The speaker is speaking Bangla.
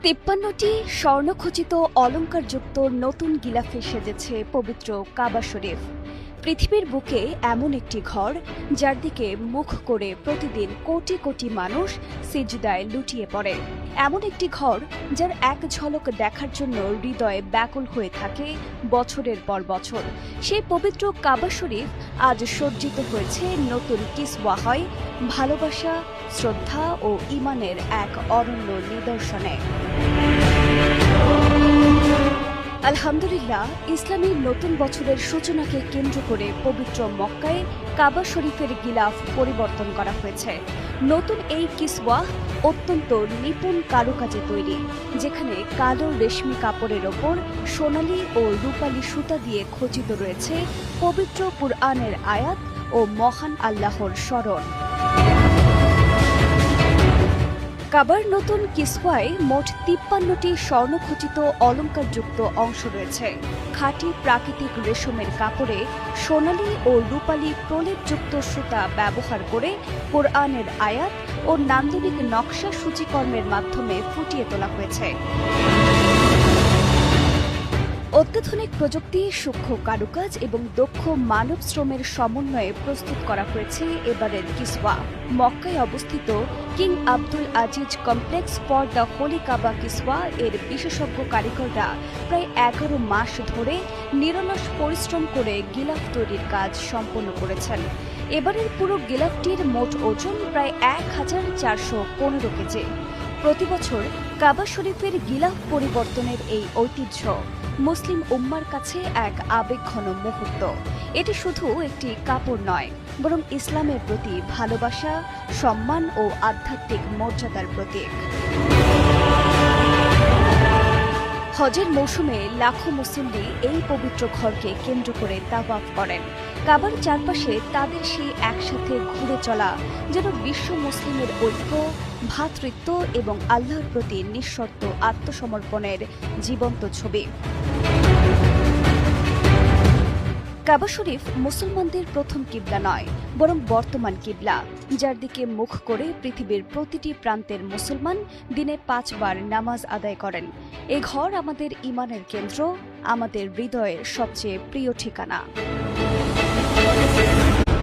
৫৩টি স্বর্ণখচিত অলংকারযুক্ত নতুন গিলাফে সেজেছে পবিত্র কাবা শরীফ। পৃথিবীর বুকে এমন একটি ঘর যার দিকে মুখ করে প্রতিদিন কোটি কোটি মানুষ সিজদায় লুটিয়ে পড়ে। এমন একটি ঘর যার এক ঝলক দেখার জন্য হৃদয় ব্যাকুল হয়ে থাকে বছরের পর বছর। সেই পবিত্র কাবা শরীফ আজ সজ্জিত হয়েছে নতুন কিসওয়া, হয় ভালোবাসা, শ্রদ্ধা ও ঈমানের এক অনন্য নিদর্শনে। আলহামদুলিল্লাহ, ইসলামী নতুন বছরের সূচনাকে কেন্দ্র করে পবিত্র মক্কায় কাবা শরীফের গিলাফ পরিবর্তন করা হয়েছে। নতুন এই কিসওয়া অত্যন্ত নিপুণ কারুকাজে তৈরি, যেখানে কালো রেশমি কাপড়ের ওপর সোনালী ও রূপালী সুতা দিয়ে খচিত রয়েছে পবিত্র কুরআনের আয়াত ও মহান আল্লাহর স্মরণ। কাবার নতুন কিসওয়ায় মোট ৫৩টি স্বর্ণখচিত অলংকারযুক্ত অংশ রয়েছে। খাঁটি প্রাকৃতিক রেশমের কাপড়ে সোনালী ও রূপালী প্রলেপযুক্ত সুতা ব্যবহার করে কোরআনের আয়াত ও নান্দনিক নকশা সূচিকর্মের মাধ্যমে ফুটিয়ে তোলা হয়েছে। অত্যাধুনিক প্রযুক্তি, সূক্ষ্ম কারুকাজ এবং দক্ষ মানব শ্রমের সমন্বয়ে প্রস্তুত করা হয়েছে এবারের কিসওয়া। মক্কায় অবস্থিত King Abdul Aziz complex for the holy Kaaba কিসওয়া এর বিশেষজ্ঞ কারিগররা প্রায় ১১ মাস ধরে নিরলস পরিশ্রম করে গিলাফ তৈরির কাজ সম্পন্ন করেছেন। এবারের পুরো গিলাফটির মোট ওজন প্রায় ১,৪১৫ কেজি। প্রতিবছর কাবা শরীফের গিলাফ পরিবর্তনের এই ঐতিহ্য মুসলিম উম্মার কাছে এক আবেগঘন মুহূর্ত। এটি শুধু একটি কাপড় নয়, বরং ইসলামের প্রতি ভালোবাসা, সম্মান ও আধ্যাত্মিক মর্যাদার প্রতীক। হজের মৌসুমে লাখো মুসল্লি এই পবিত্র ঘরকে কেন্দ্র করে তাওয়াফ করেন। কাবার চারপাশে তাদের সেই একসাথে ঘুরে চলা যেন বিশ্ব মুসলিমের ঐক্য, ভ্রাতৃত্ব এবং আল্লাহর প্রতি নিঃশর্ত আত্মসমর্পণের জীবন্ত ছবি। কাবা শরীফ মুসলমানদের প্রথম কিবলা নয়, বরং বর্তমান কিবলা, যার দিকে মুখ করে পৃথিবীর প্রতিটি প্রান্তের মুসলমান দিনে ৫ বার নামাজ আদায় করেন। এ ঘর আমাদের ঈমানের কেন্দ্র, আমাদের হৃদয়ের সবচেয়ে প্রিয় ঠিকানা।